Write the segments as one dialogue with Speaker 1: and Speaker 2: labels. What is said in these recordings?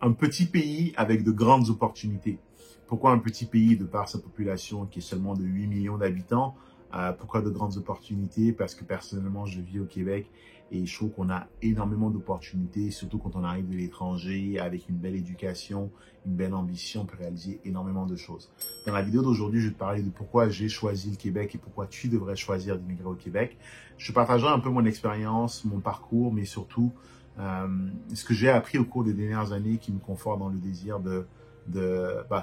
Speaker 1: un petit pays avec de grandes opportunités. Pourquoi un petit pays de par sa population qui est seulement de 8 millions d'habitants? Pourquoi de grandes opportunités? Parce que personnellement, je vis au Québec et je trouve qu'on a énormément d'opportunités, surtout quand on arrive de l'étranger, avec une belle éducation, une belle ambition, on peut réaliser énormément de choses. Dans la vidéo d'aujourd'hui, je vais te parler de pourquoi j'ai choisi le Québec et pourquoi tu devrais choisir d'immigrer au Québec. Je partagerai un peu mon expérience, mon parcours, mais surtout ce que j'ai appris au cours des dernières années qui me conforte dans le désir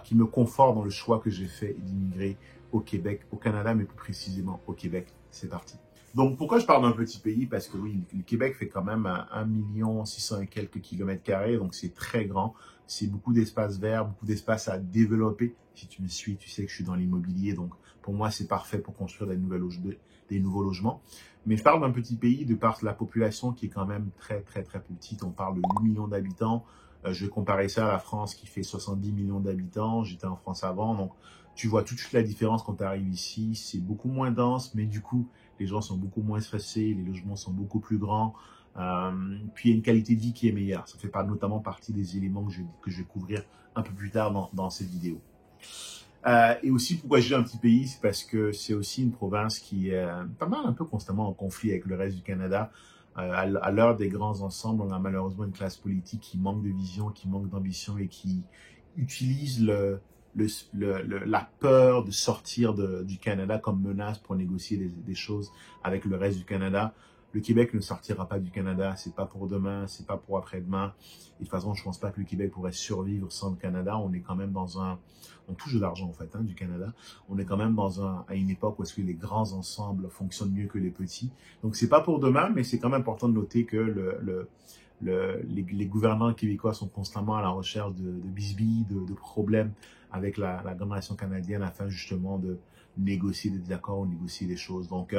Speaker 1: qui me conforte dans le choix que j'ai fait d'immigrer au Québec, au Canada, mais plus précisément au Québec. C'est parti. Donc, pourquoi je parle d'un petit pays? Parce que oui, le Québec fait quand même 1 600 000 et quelques kilomètres carrés, donc c'est très grand. C'est beaucoup d'espace vert, beaucoup d'espace à développer. Si tu me suis, tu sais que je suis dans l'immobilier, donc pour moi, c'est parfait pour construire des nouveaux logements. Mais je parle d'un petit pays de par la population qui est quand même très petite. On parle de 8 millions d'habitants. Je vais comparer ça à la France qui fait 70 millions d'habitants. J'étais en France avant, donc tu vois tout de suite la différence quand tu arrives ici. C'est beaucoup moins dense, mais du coup, les gens sont beaucoup moins stressés, les logements sont beaucoup plus grands. Puis il y a une qualité de vie qui est meilleure. Ça fait notamment partie des éléments que je vais couvrir un peu plus tard dans cette vidéo. Et aussi, pourquoi je dis un petit pays, c'est parce que c'est aussi une province qui est pas mal un peu constamment en conflit avec le reste du Canada. À l'heure des grands ensembles, on a malheureusement une classe politique qui manque de vision, qui manque d'ambition et qui utilise la peur de sortir du Canada comme menace pour négocier des choses avec le reste du Canada. Le Québec ne sortira pas du Canada, c'est pas pour demain, c'est pas pour après-demain. Et de toute façon, je pense pas que le Québec pourrait survivre sans le Canada. On est quand même on touche de l'argent en fait, du Canada. On est quand même à une époque où est-ce que les grands ensembles fonctionnent mieux que les petits. Donc c'est pas pour demain, mais c'est quand même important de noter que les gouvernants québécois sont constamment à la recherche de bisbilles, de problèmes avec la grande nation canadienne afin justement de négocier des accords ou négocier des choses. Donc,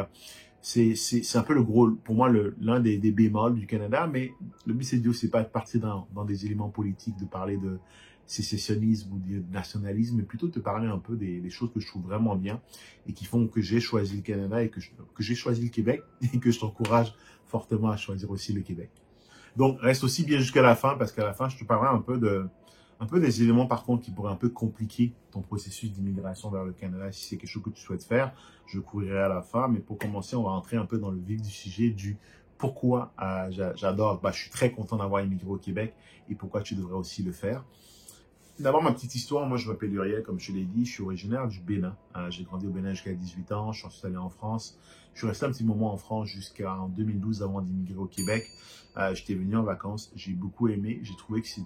Speaker 1: c'est un peu pour moi, l'un des bémols du Canada, mais le but, c'est pas de partir dans des éléments politiques, de parler de sécessionnisme ou de nationalisme, mais plutôt de te parler un peu des choses que je trouve vraiment bien et qui font que j'ai choisi le Canada et que j'ai choisi le Québec et que je t'encourage fortement à choisir aussi le Québec. Donc, reste aussi bien jusqu'à la fin, parce qu'à la fin, je te parlerai un peu des éléments, par contre, qui pourraient un peu compliquer ton processus d'immigration vers le Canada. Si c'est quelque chose que tu souhaites faire, je couvrirai à la fin. Mais pour commencer, on va entrer un peu dans le vif du sujet du pourquoi j'adore. Je suis très content d'avoir immigré au Québec et pourquoi tu devrais aussi le faire. D'abord, ma petite histoire, moi je m'appelle Uriel, comme je te l'ai dit, je suis originaire du Bénin. J'ai grandi au Bénin jusqu'à 18 ans, je suis ensuite allé en France. Je suis resté un petit moment en France jusqu'en 2012 avant d'immigrer au Québec. J'étais venu en vacances, j'ai beaucoup aimé, j'ai trouvé que c'est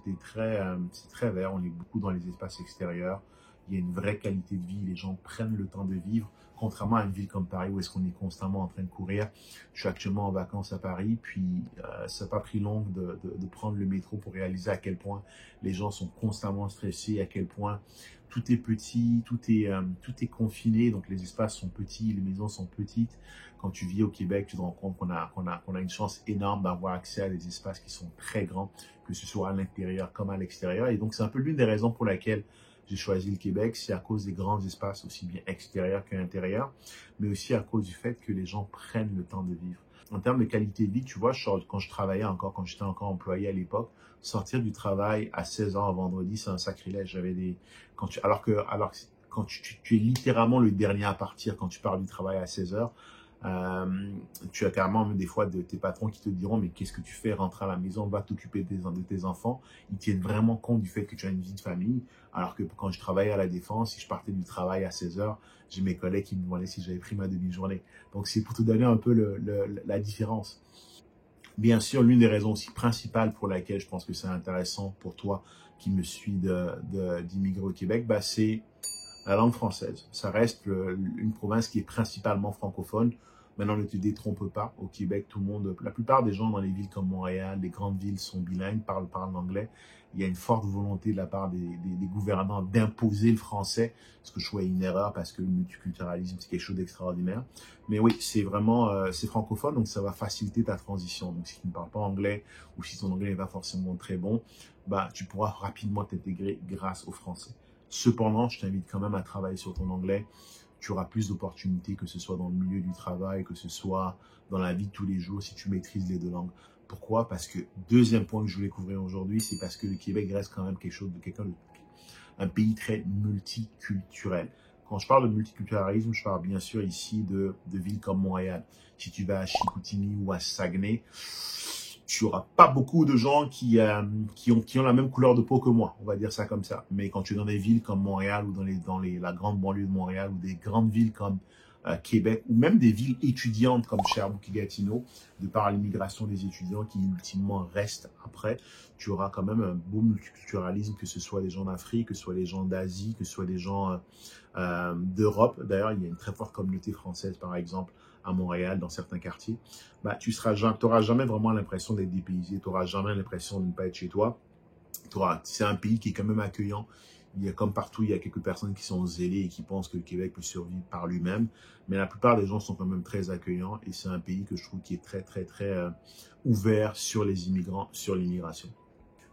Speaker 1: très vert, on est beaucoup dans les espaces extérieurs. Il y a une vraie qualité de vie, les gens prennent le temps de vivre, contrairement à une ville comme Paris où est-ce qu'on est constamment en train de courir. Je suis actuellement en vacances à Paris, puis ça n'a pas pris long de prendre le métro pour réaliser à quel point les gens sont constamment stressés, à quel point tout est petit, tout est confiné, donc les espaces sont petits, les maisons sont petites. Quand tu vis au Québec, tu te rends compte qu'on a une chance énorme d'avoir accès à des espaces qui sont très grands, que ce soit à l'intérieur comme à l'extérieur. Et donc, c'est un peu l'une des raisons pour laquelle j'ai choisi le Québec, c'est à cause des grands espaces, aussi bien extérieurs qu'intérieurs, mais aussi à cause du fait que les gens prennent le temps de vivre. En termes de qualité de vie, tu vois, quand j'étais encore employé à l'époque, sortir du travail à 16 h un vendredi, c'est un sacrilège. Quand tu es littéralement le dernier à partir quand tu pars du travail à 16 h, tu as carrément même des fois tes patrons qui te diront mais qu'est-ce que tu fais, rentre à la maison, va t'occuper de tes enfants. Ils tiennent vraiment compte du fait que tu as une vie de famille, alors que quand je travaillais à la Défense, si je partais du travail à 16 h, j'ai mes collègues qui me demandaient si j'avais pris ma demi-journée. Donc c'est pour te donner un peu la différence. Bien sûr, l'une des raisons aussi principales pour laquelle je pense que c'est intéressant pour toi qui me suis d'immigrer au Québec, c'est la langue française. Ça reste une province qui est principalement francophone. Maintenant, ne te détrompe pas. Au Québec, la plupart des gens dans les villes comme Montréal, les grandes villes sont bilingues, parlent l'anglais. Il y a une forte volonté de la part des gouvernants d'imposer le français, ce que je trouve une erreur parce que le multiculturalisme, c'est quelque chose d'extraordinaire. Mais oui, c'est francophone, donc ça va faciliter ta transition. Donc, si tu ne parles pas anglais ou si ton anglais n'est pas forcément très bon, tu pourras rapidement t'intégrer grâce au français. Cependant, je t'invite quand même à travailler sur ton anglais. Tu auras plus d'opportunités, que ce soit dans le milieu du travail, que ce soit dans la vie de tous les jours, si tu maîtrises les deux langues. Pourquoi? Parce que, deuxième point que je voulais couvrir aujourd'hui, c'est parce que le Québec reste quand même un pays très multiculturel. Quand je parle de multiculturalisme, je parle bien sûr ici de villes comme Montréal. Si tu vas à Chicoutimi ou à Saguenay, tu n'auras pas beaucoup de gens qui ont la même couleur de peau que moi, on va dire ça comme ça. Mais quand tu es dans des villes comme Montréal ou la grande banlieue de Montréal ou des grandes villes comme Québec ou même des villes étudiantes comme Sherbrooke et Gatineau, de par l'immigration des étudiants qui ultimement restent après, tu auras quand même un beau multiculturalisme, que ce soit des gens d'Afrique, que ce soit des gens d'Asie, que ce soit des gens d'Europe. D'ailleurs, il y a une très forte communauté française, par exemple, à Montréal, dans certains quartiers. Bah, tu n'auras jamais vraiment l'impression d'être dépaysé, tu n'auras jamais l'impression de ne pas être chez toi. C'est un pays qui est quand même accueillant. Il y a comme partout, il y a quelques personnes qui sont zélées et qui pensent que le Québec peut survivre par lui-même. Mais la plupart des gens sont quand même très accueillants et c'est un pays que je trouve qui est très ouvert sur les immigrants, sur l'immigration.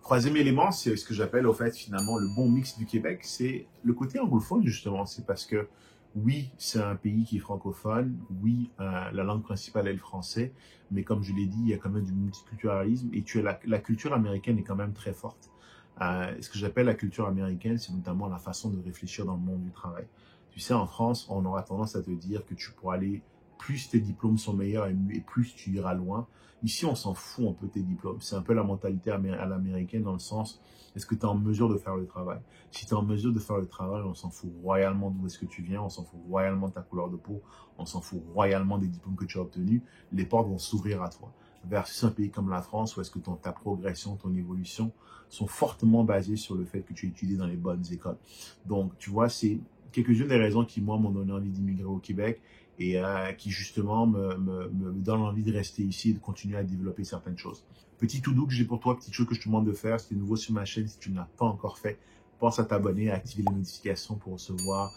Speaker 1: Troisième élément, c'est ce que j'appelle au fait finalement le bon mix du Québec, c'est le côté anglophone justement. C'est parce que oui, c'est un pays qui est francophone, oui, la langue principale est le français, mais comme je l'ai dit, il y a quand même du multiculturalisme et la culture américaine est quand même très forte. Ce que j'appelle la culture américaine, c'est notamment la façon de réfléchir dans le monde du travail. Tu sais, en France, on aura tendance à te dire que tu pourras aller, plus tes diplômes sont meilleurs et plus tu iras loin. Ici, on s'en fout un peu de tes diplômes. C'est un peu la mentalité à l'américaine dans le sens, est-ce que tu es en mesure de faire le travail? Si tu es en mesure de faire le travail, on s'en fout royalement d'où est-ce que tu viens, on s'en fout royalement de ta couleur de peau, on s'en fout royalement des diplômes que tu as obtenus. Les portes vont s'ouvrir à toi. Versus un pays comme la France, où est-ce que ta progression, ton évolution sont fortement basées sur le fait que tu es étudié dans les bonnes écoles. Donc, tu vois, c'est quelques-unes des raisons qui, moi, m'ont donné envie d'immigrer au Québec et qui, justement, me donnent envie de rester ici et de continuer à développer certaines choses. Petit to-do que j'ai pour toi, petite chose que je te demande de faire, si tu es nouveau sur ma chaîne, si tu ne l'as pas encore fait, pense à t'abonner, à activer les notifications pour recevoir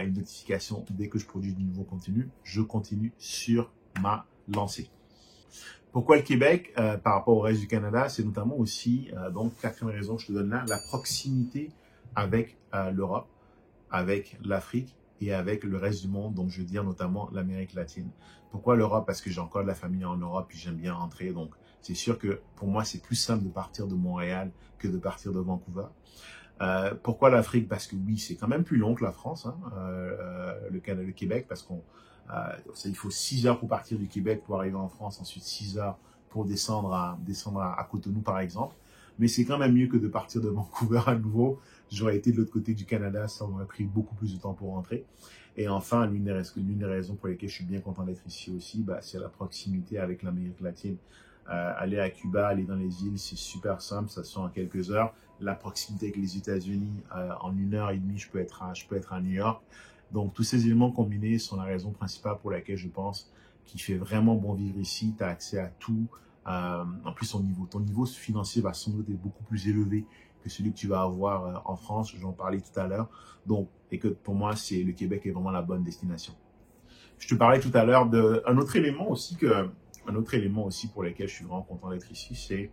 Speaker 1: une notification dès que je produis du nouveau contenu. Je continue sur ma lancée. Pourquoi le Québec par rapport au reste du Canada? C'est notamment aussi, donc, quatrième raison que je te donne là, la proximité avec l'Europe, avec l'Afrique et avec le reste du monde, donc je veux dire notamment l'Amérique latine. Pourquoi l'Europe? Parce que j'ai encore de la famille en Europe et j'aime bien rentrer, donc c'est sûr que pour moi c'est plus simple de partir de Montréal que de partir de Vancouver. Pourquoi l'Afrique? Parce que oui, c'est quand même plus long que la France, hein, le Canada, le Québec, parce il faut 6 heures pour partir du Québec pour arriver en France, ensuite 6 heures pour descendre à Cotonou par exemple. Mais c'est quand même mieux que de partir de Vancouver à nouveau. J'aurais été de l'autre côté du Canada, ça m'aurait pris beaucoup plus de temps pour rentrer. Et enfin, l'une des raisons pour lesquelles je suis bien content d'être ici aussi, c'est la proximité avec l'Amérique latine. Aller à Cuba, aller dans les îles, c'est super simple, ça se fait en quelques heures. La proximité avec les États-Unis, en 1h30, je peux être à New York. Donc, tous ces éléments combinés sont la raison principale pour laquelle je pense qu'il fait vraiment bon vivre ici. Tu as accès à tout. En plus, ton niveau financier va sans doute être beaucoup plus élevé que celui que tu vas avoir en France. J'en parlais tout à l'heure. Donc, et que pour moi, le Québec est vraiment la bonne destination. Je te parlais tout à l'heure d'un autre élément aussi pour lequel je suis vraiment content d'être ici, c'est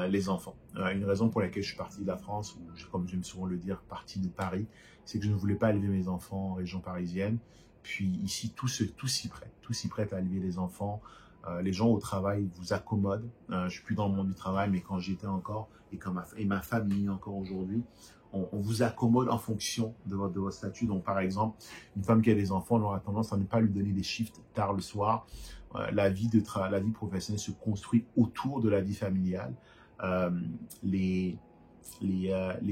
Speaker 1: les enfants. Une raison pour laquelle je suis parti de la France, ou comme j'aime souvent le dire, parti de Paris, c'est que je ne voulais pas élever mes enfants en région parisienne. Puis ici, tout s'y prête à élever les enfants. Les gens au travail vous accommodent. Je suis plus dans le monde du travail, mais quand j'étais encore, et ma famille encore aujourd'hui, on vous accommode en fonction de votre statut. Donc, par exemple, une femme qui a des enfants, on aura tendance à ne pas lui donner des shifts tard le soir. La vie professionnelle se construit autour de la vie familiale. Les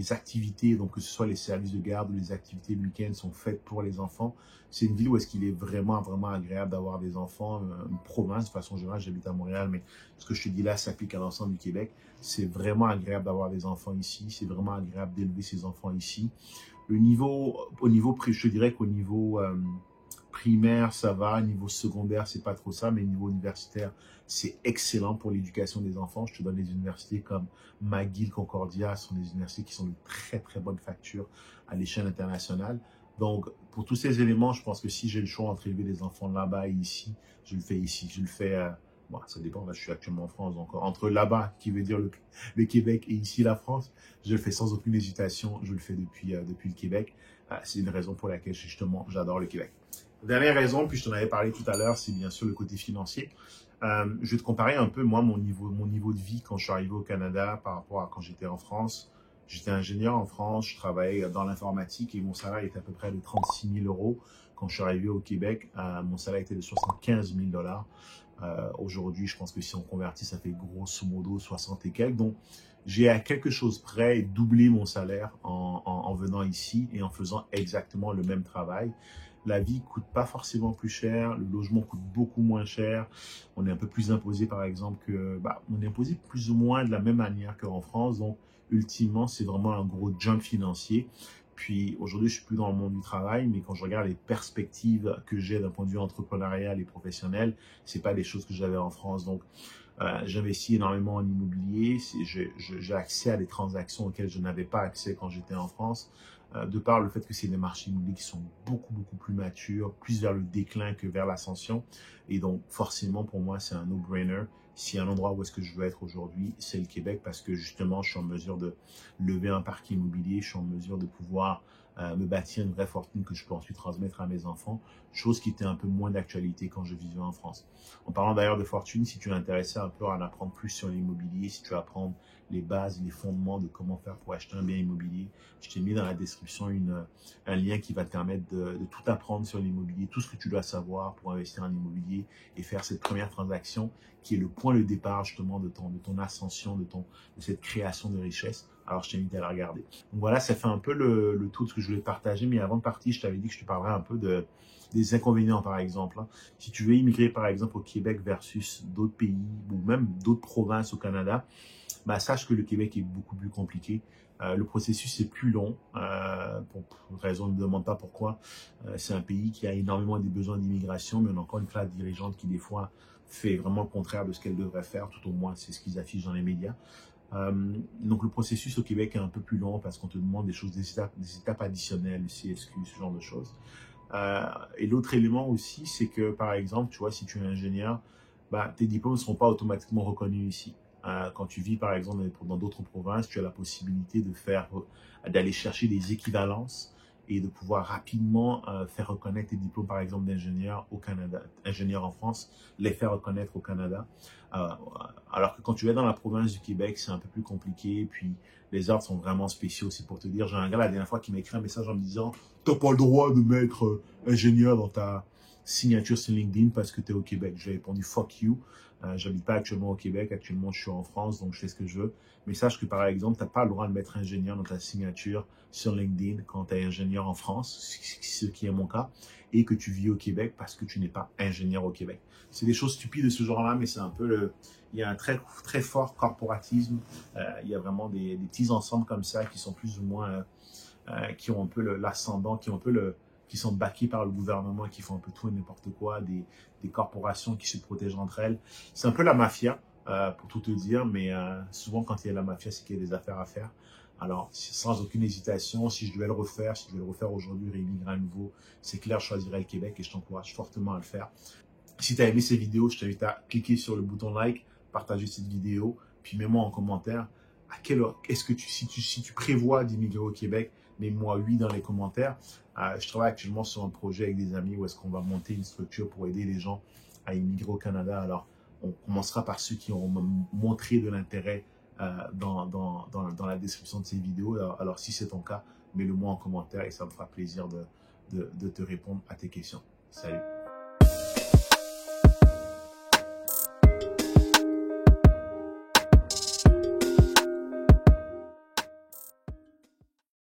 Speaker 1: activités, donc que ce soit les services de garde ou les activités le week-end sont faites pour les enfants. C'est une ville où est-ce qu'il est vraiment agréable d'avoir des enfants, une province de façon générale. J'habite à Montréal, mais ce que je te dis là s'applique à l'ensemble du Québec. C'est vraiment agréable d'avoir des enfants ici. C'est vraiment agréable d'élever ses enfants ici. Je te dirais qu'au niveau primaire, ça va. Niveau secondaire, c'est pas trop ça, mais niveau universitaire, c'est excellent pour l'éducation des enfants. Je te donne des universités comme McGill, Concordia, ce sont des universités qui sont de très bonne facture à l'échelle internationale. Donc, pour tous ces éléments, je pense que si j'ai le choix entre élever des enfants là-bas et ici, je le fais ici. Je le fais, ça dépend, là, je suis actuellement en France, donc entre là-bas, qui veut dire le Québec, et ici la France, je le fais sans aucune hésitation. Je le fais depuis le Québec. C'est une raison pour laquelle, justement, j'adore le Québec. Dernière raison, puis je t'en avais parlé tout à l'heure, c'est bien sûr le côté financier. Je vais te comparer un peu, moi, mon niveau de vie quand je suis arrivé au Canada par rapport à quand j'étais en France. J'étais ingénieur en France, je travaillais dans l'informatique et mon salaire était à peu près de 36 000 euros. Quand je suis arrivé au Québec, mon salaire était de 75 000 dollars. Aujourd'hui, je pense que si on convertit, ça fait grosso modo 60 et quelques. Donc, j'ai à quelque chose près doublé mon salaire en venant ici et en faisant exactement le même travail. La vie coûte pas forcément plus cher, le logement coûte beaucoup moins cher. On est un peu plus imposé, par exemple, on est imposé plus ou moins de la même manière qu'en France. Donc, ultimement, c'est vraiment un gros jump financier. Puis aujourd'hui, je suis plus dans le monde du travail, mais quand je regarde les perspectives que j'ai d'un point de vue entrepreneurial et professionnel, c'est pas des choses que j'avais en France. Donc, j'investis énormément en immobilier. J'ai accès à des transactions auxquelles je n'avais pas accès quand j'étais en France. De par le fait que c'est des marchés immobiliers qui sont beaucoup plus matures, plus vers le déclin que vers l'ascension. Et donc, forcément, pour moi, c'est un no-brainer. S'il y a un endroit où est-ce que je veux être aujourd'hui, c'est le Québec parce que justement, je suis en mesure de lever un parc immobilier, je suis en mesure de pouvoir me bâtir une vraie fortune que je peux ensuite transmettre à mes enfants, chose qui était un peu moins d'actualité quand je vivais en France. En parlant d'ailleurs de fortune, si tu es intéressé un peu à en apprendre plus sur l'immobilier, si tu veux apprendre les bases, les fondements de comment faire pour acheter un bien immobilier, je t'ai mis dans la description un lien qui va te permettre de tout apprendre sur l'immobilier, tout ce que tu dois savoir pour investir en immobilier et faire cette première transaction qui est le point de départ justement de ton ascension, de cette création de richesse. Alors, je t'invite à la regarder. Donc voilà, ça fait un peu le tour de ce que je voulais partager. Mais avant de partir, je t'avais dit que je te parlerais un peu des inconvénients, par exemple. Si tu veux immigrer, par exemple, au Québec versus d'autres pays ou même d'autres provinces au Canada, sache que le Québec est beaucoup plus compliqué. Le processus est plus long. Pour raison, ne me demande pas pourquoi. C'est un pays qui a énormément des besoins d'immigration, mais on a encore une classe dirigeante qui, des fois, fait vraiment le contraire de ce qu'elle devrait faire. Tout au moins, c'est ce qu'ils affichent dans les médias. Donc le processus au Québec est un peu plus long parce qu'on te demande des étapes additionnelles, CSQ, ce genre de choses. Et l'autre élément aussi, c'est que par exemple, tu vois, si tu es ingénieur, tes diplômes ne seront pas automatiquement reconnus ici. Quand tu vis par exemple dans d'autres provinces, tu as la possibilité d'aller chercher des équivalences et de pouvoir rapidement faire reconnaître tes diplômes par exemple d'ingénieur au Canada, ingénieur en France, les faire reconnaître au Canada. Euh, alors que quand tu es dans la province du Québec, c'est un peu plus compliqué. Puis les ordres sont vraiment spéciaux. C'est pour te dire, j'ai un gars la dernière fois qui m'a écrit un message en me disant, t'as pas le droit de mettre ingénieur dans ta signature sur LinkedIn parce que tu es au Québec. J'ai répondu fuck you. J'habite pas actuellement au Québec. Actuellement, je suis en France, donc je fais ce que je veux. Mais sache que par exemple, tu n'as pas le droit de mettre ingénieur dans ta signature sur LinkedIn quand tu es ingénieur en France, ce qui est mon cas, et que tu vis au Québec parce que tu n'es pas ingénieur au Québec. C'est des choses stupides de ce genre-là, mais c'est un peu il y a un très fort corporatisme. Il y a vraiment des petits ensembles comme ça qui sont plus ou moins, qui ont un peu l'ascendant, qui sont backés par le gouvernement, qui font un peu tout et n'importe quoi, des corporations qui se protègent entre elles. C'est un peu la mafia, pour tout te dire, mais souvent quand il y a la mafia, c'est qu'il y a des affaires à faire. Alors, sans aucune hésitation, si je devais le refaire, aujourd'hui, réimmigrer à nouveau, c'est clair, je choisirais le Québec et je t'encourage fortement à le faire. Si tu as aimé ces vidéos, je t'invite à cliquer sur le bouton like, partager cette vidéo, puis mets-moi en commentaire à quelle heure, si tu prévois d'immigrer au Québec, mets-moi oui dans les commentaires. Je travaille actuellement sur un projet avec des amis où est-ce qu'on va monter une structure pour aider les gens à immigrer au Canada. Alors, on commencera par ceux qui ont montré de l'intérêt dans la description de ces vidéos. Alors si c'est ton cas, mets-le moi en commentaire et ça me fera plaisir de te répondre à tes questions. Salut!